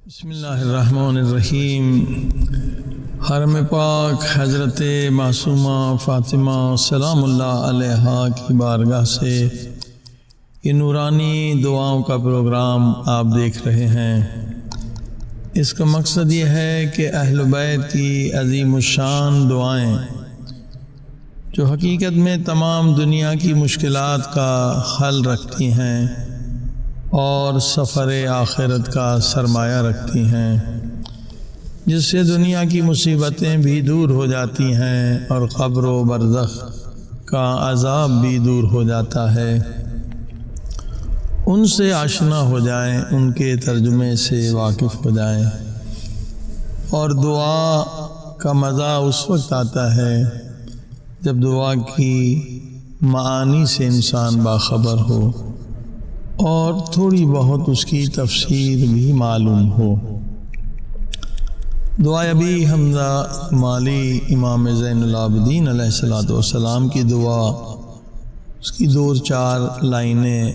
بسم اللہ الرحمن الرحیم۔ حرم پاک حضرت معصومہ فاطمہ سلام اللہ علیہا کی بارگاہ سے یہ نورانی دعاؤں کا پروگرام آپ دیکھ رہے ہیں۔ اس کا مقصد یہ ہے کہ اہل بیت کی عظیم الشان دعائیں جو حقیقت میں تمام دنیا کی مشکلات کا حل رکھتی ہیں اور سفر آخرت کا سرمایہ رکھتی ہیں، جس سے دنیا کی مصیبتیں بھی دور ہو جاتی ہیں اور قبر و برزخ کا عذاب بھی دور ہو جاتا ہے۔ ان سے آشنا ہو جائیں، ان کے ترجمے سے واقف ہو جائیں، اور دعا کا مزہ اس وقت آتا ہے جب دعا کی معانی سے انسان باخبر ہو اور تھوڑی بہت اس کی تفسیر بھی معلوم ہو۔ دعا ابی حمزہ مالی امام زین العابدین علیہ السلام کی دعا، اس کی 2-4 لائنیں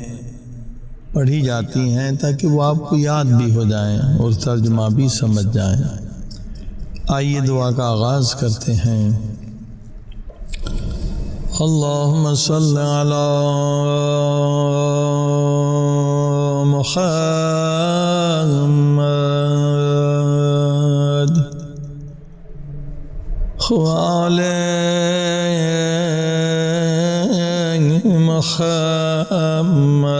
پڑھی جاتی ہیں تاکہ وہ آپ کو یاد بھی ہو جائیں اور ترجمہ بھی سمجھ جائیں۔ آئیے دعا کا آغاز کرتے ہیں۔ اللہم صل علی محمد وعلی محمد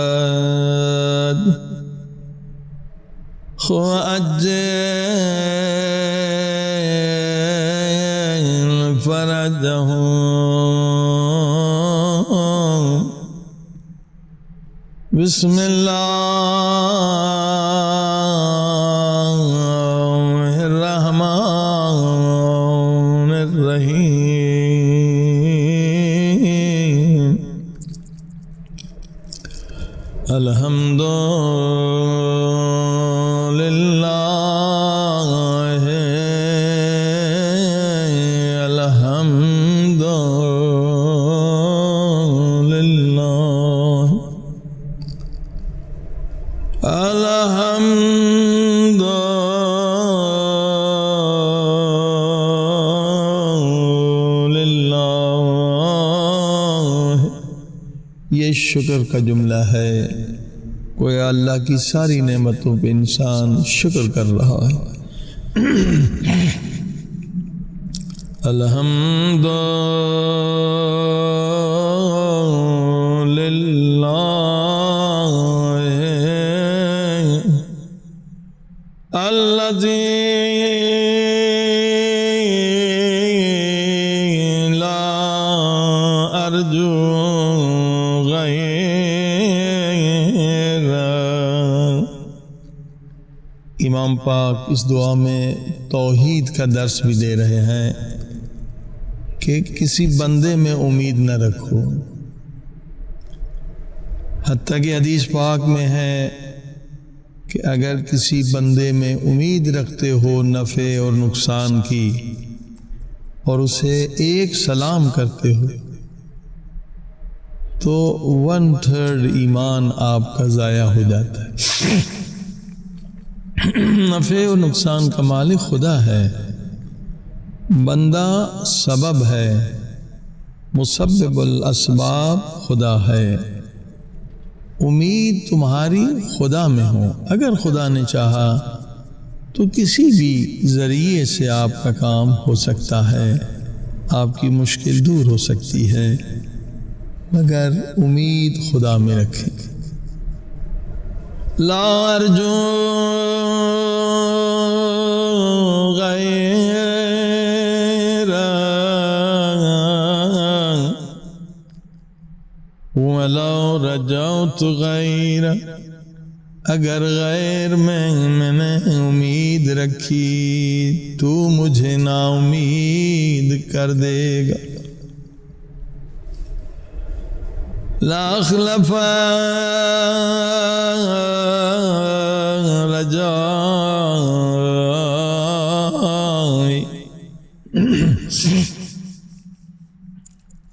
وعجل فرجهم بسم اللہ الرحمن الرحیم۔ الحمد للہ الحمد الحمد للہ۔ یہ شکر کا جملہ ہے، گویا اللہ کی ساری نعمتوں پہ انسان شکر کر رہا ہے۔ الحمد للہ الذی لا ارجو غیرہ۔ امام پاک اس دعا میں توحید کا درس بھی دے رہے ہیں کہ کسی بندے میں امید نہ رکھو، حتیٰ کہ حدیث پاک میں ہے کہ اگر کسی بندے میں امید رکھتے ہو نفع اور نقصان کی اور اسے ایک سلام کرتے ہو تو 1/3 ایمان آپ کا ضائع ہو جاتا ہے۔ نفع اور نقصان کا مالک خدا ہے، بندہ سبب ہے، مسبب الاسباب خدا ہے۔ امید تمہاری خدا میں ہو، اگر خدا نے چاہا تو کسی بھی ذریعے سے آپ کا کام ہو سکتا ہے، آپ کی مشکل دور ہو سکتی ہے، مگر امید خدا میں رکھیں۔ لا ارجو غیرہ وَلَوْ رَجَوْتُ غَيْرَ، اگر غیر میں نے امید رکھی تو مجھے نا امید کر دے گا۔ لا اخلف رجائی،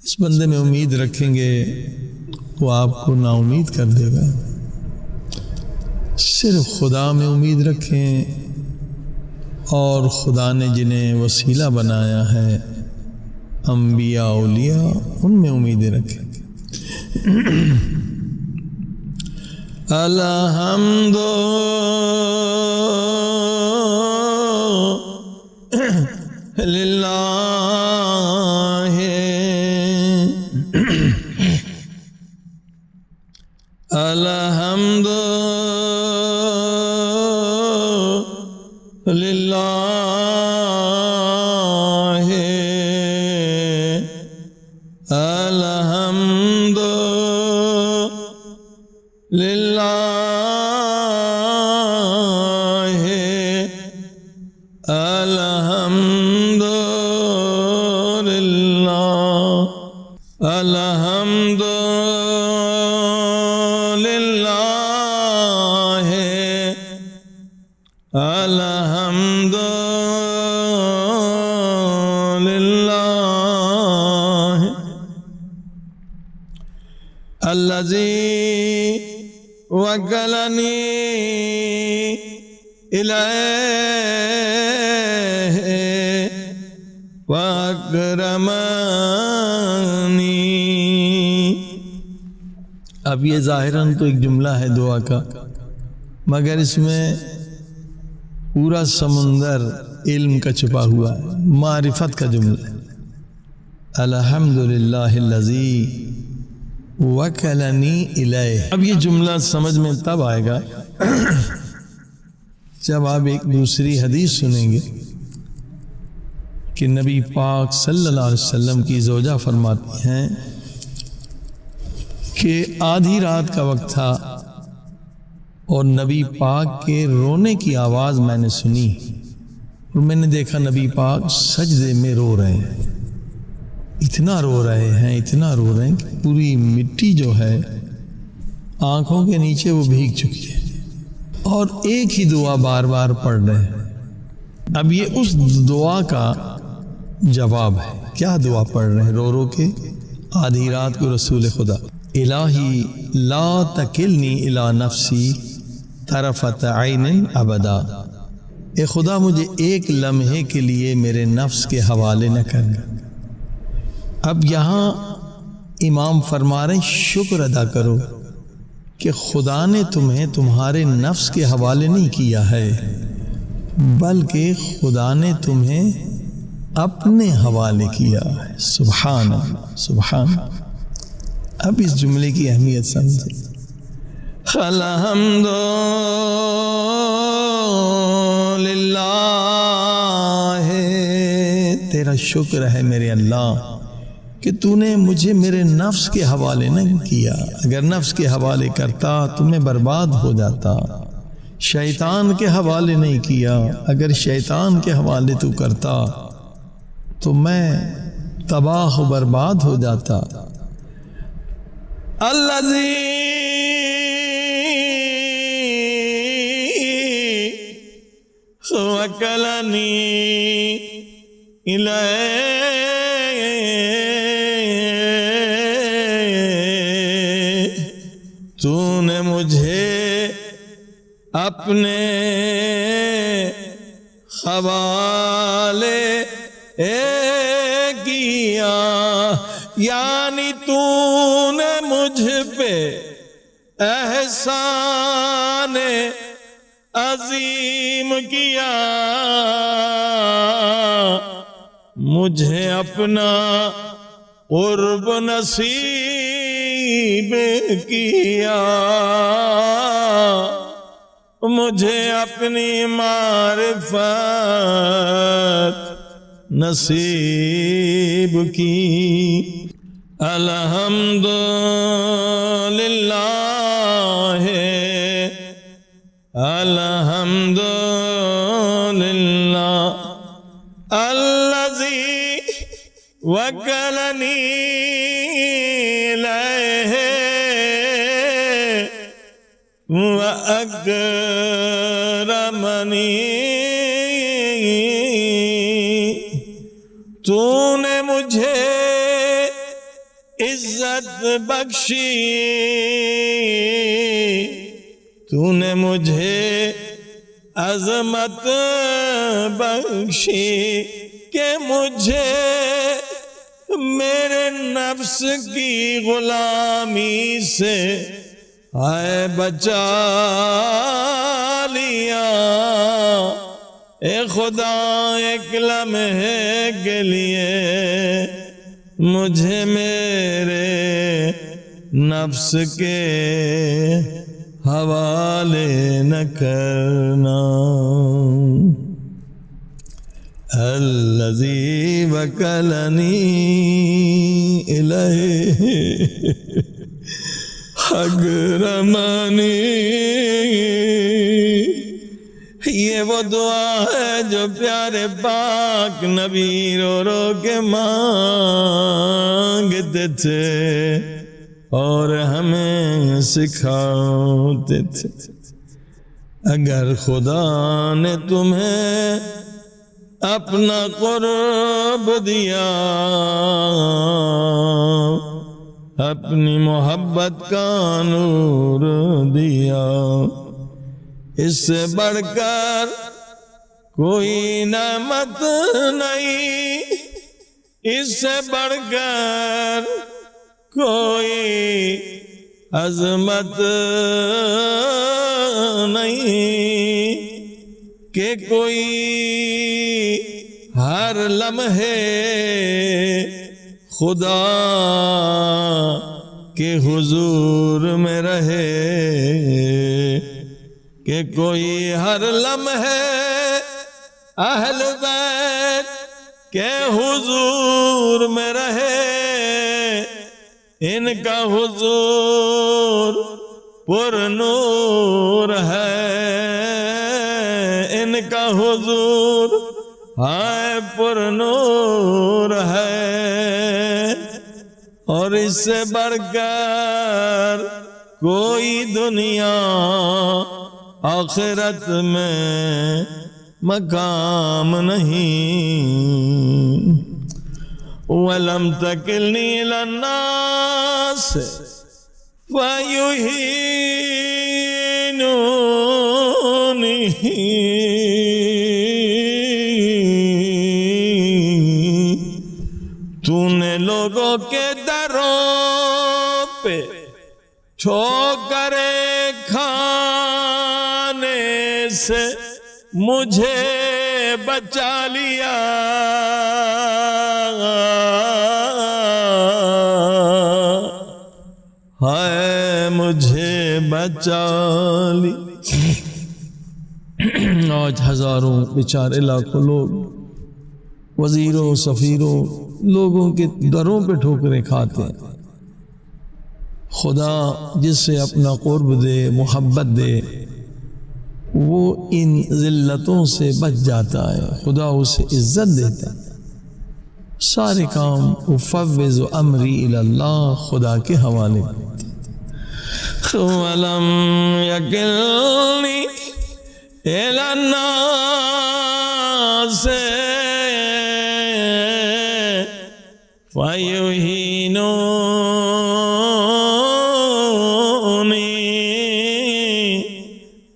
اس بندے میں امید رکھیں گے وہ آپ کو نا امید کر دے گا۔ صرف خدا میں امید رکھیں، اور خدا نے جنہیں وسیلہ بنایا ہے انبیاء اولیاء، ان میں امیدیں رکھیں۔ الحمد للہ الحمد للہ الحمد للہ الحمد للہ الحمد للہ الحمد للہ الذی وکلنی الیہ واکرمنی۔ اب یہ ظاہراً تو ایک جملہ ہے دعا کا، مگر اس میں پورا سمندر علم کا چھپا ہوا ہے، معرفت کا جملہ ہے۔ الحمدللہ الذی وکلنی الیہ۔ اب یہ جملہ سمجھ میں تب آئے گا جب آپ ایک دوسری حدیث سنیں گے کہ نبی پاک صلی اللہ علیہ وسلم کی زوجہ فرماتی ہیں کہ آدھی رات کا وقت تھا اور نبی پاک کے رونے کی آواز میں نے سنی، اور میں نے دیکھا نبی پاک سجدے میں رو رہے ہیں، اتنا رو رہے ہیں کہ پوری مٹی جو ہے آنکھوں کے نیچے وہ بھیگ چکی ہے، اور ایک ہی دعا بار بار پڑھ رہے ہیں۔ اب یہ اس دعا کا جواب ہے۔ کیا دعا پڑھ رہے ہیں رو رو کے آدھی رات کو؟ رسول خدا، الہی لا تکلنی الی نفسی طرفۃ عین ابدا، اے خدا مجھے ایک لمحے کے لیے میرے نفس کے حوالے نہ کرنا۔ اب یہاں امام فرما رہے ہیں شکر ادا کرو کہ خدا نے تمہیں تمہارے نفس کے حوالے نہیں کیا ہے، بلکہ خدا نے تمہیں اپنے حوالے کیا ہے۔ سبحان اللہ، سبحان اللہ۔ اب اس جملے کی اہمیت سمجھیں۔ الحمد للہ، تیرا شکر ہے میرے اللہ کہ تو نے مجھے میرے نفس کے حوالے نہیں کیا، اگر نفس کے حوالے کرتا تو میں برباد ہو جاتا، شیطان کے حوالے نہیں کیا، اگر شیطان کے حوالے تو کرتا تو میں تباہ و برباد ہو جاتا۔ الذی وکلنی الیہ، تو نے مجھے اپنے حوالے کیا، یعنی تو نے مجھ پہ احسان عظیم کیا، مجھے اپنا قرب نصیب کیا، مجھے اپنی معرفت نصیب کی۔ الحمد للہ، الحمد للہ الذی وکلنی الیہ وَأَكْرَمَنِي، تو نے مجھے عزت بخشی، تو نے مجھے عظمت بخشی کہ مجھے میرے نفس کی غلامی سے آئے بچا لیا۔ اے خدا ایک لمحے کے لیے مجھے میرے نفس کے حوالے نہ کرنا۔ الذی وکلنی الیہ اکرمنی۔ یہ وہ دعا ہے جو پیارے پاک نبی رو رو کے مانگتے تھے اور ہمیں سکھاتے تھے۔ اگر خدا نے تمہیں اپنا قرب دیا، اپنی محبت کا نور دیا، اس سے بڑھ کر کوئی نعمت نہیں، اس سے بڑھ کر کوئی عظمت نہیں کہ کوئی ہر لمحے خدا کے حضور میں رہے، کہ کوئی ہر لمحے اہل بیت کے حضور میں رہے۔ ان کا حضور پر نور ہے، ان کا حضور ہے پر نور ہے، اور اس سے بڑھ کر کوئی دنیا آخرت میں مقام نہیں۔ وَلَمْ تَكِلْنِي إِلَى النَّاسِ فَيُهِينُونِي۔ تو نے لوگوں کے دروں پہ ٹھوکریں کھانے سے مجھے بچا لیا۔ ہائے مجھے بچا لی۔ آج ہزاروں بیچارے لاکھوں لوگ وزیروں سفیروں لوگوں کے دروں پہ ٹھوکریں کھاتے ہیں۔ خدا جس سے اپنا قرب دے، محبت دے، وہ ان ذلتوں سے بچ جاتا ہے، خدا اسے عزت دیتا ہے۔ سارے کام افوض امری الی اللہ، خدا کے حوالے۔ وَلَمْ يَكِلْنِي إِلَى النَّاسِ فَيُهِينُونِي۔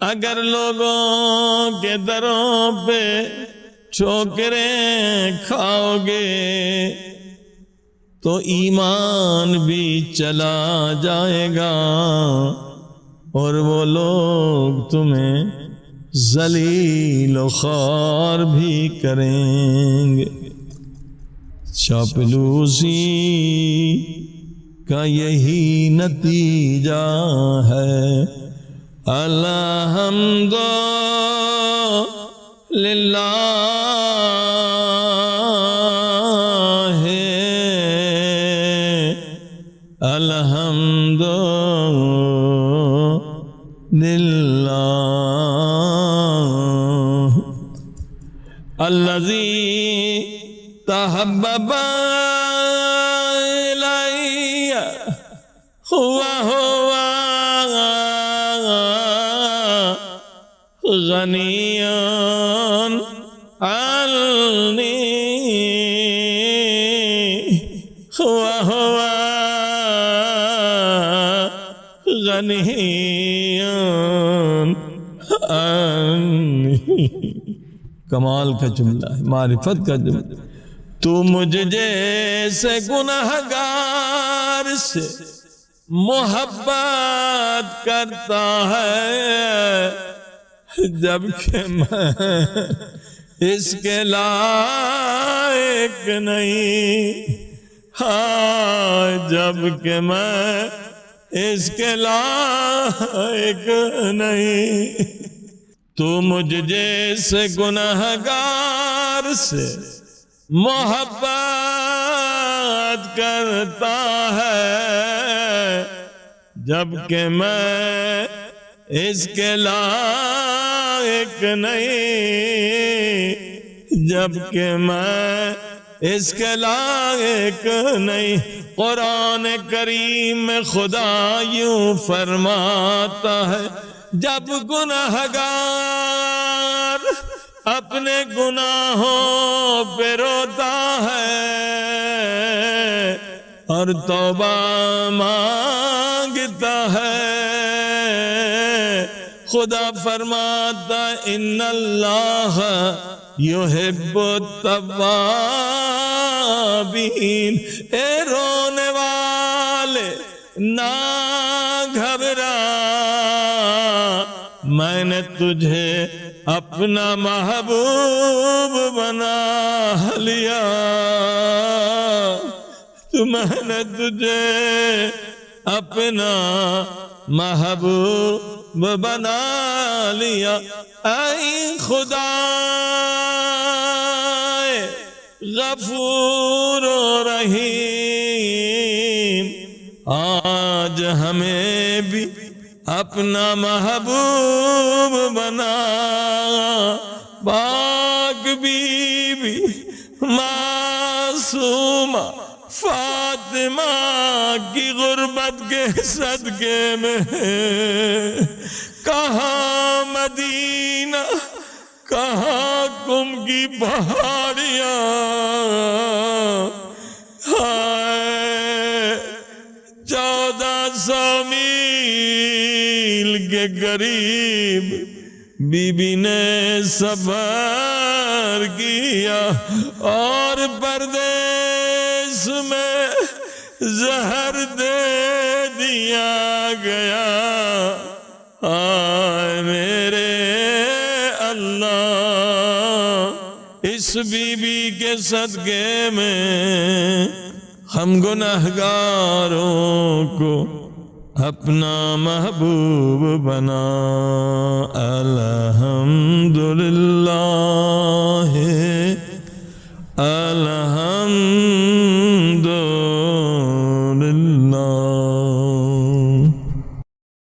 اگر لوگوں کے دروں پہ ٹھوکریں کھاؤ گے تو ایمان بھی چلا جائے گا، اور وہ لوگ تمہیں ذلیل و خوار بھی کریں گے۔ چاپلوسی کا یہی نتیجہ ہے۔ الحمد للہ، الحمد للہ، الذی تحبب الی وہو غنی عنی وہو غنی کمال کا جملہ ہے، معرفت کا جملہ۔ تو مجھ جیسے گنہگار سے محبت کرتا ہے، جبکہ میں اس کے لائق نہیں، ہاں جبکہ میں اس کے لائق نہیں۔ تو مجھ جیسے گنہگار سے محبت کرتا ہے، جبکہ میں اس کے لائق نہیں، جبکہ میں اس کے لائق نہیں۔ قرآن کریم میں خدا یوں فرماتا ہے، جب گنہگار اپنے گناہوں پہ روتا ہے اور توبہ مانگتا ہے، خدا فرماتا ان اللہ یحب التوابین، اے رونے والے نہ گھبرا، میں نے تجھے اپنا محبوب بنا لیا، تو میں نے تجھے اپنا محبوب بنا لیا۔ اے خدا غفور و رحیم، آج ہمیں بھی اپنا محبوب بنا۔ پاک بی بی معصومہ فاطمہ کی غربت کے صدقے میں، کہاں مدینہ کہاں کم کی پہاڑیاں، ہائے 1400 میل کے قریب بی بی نے سفر کیا، اور پردیس میں زہر دے دیا گیا۔ آئے میرے اللہ، اس بی بی کے صدقے میں ہم گنہگاروں کو اپنا محبوب بنا۔ الحمدللہ۔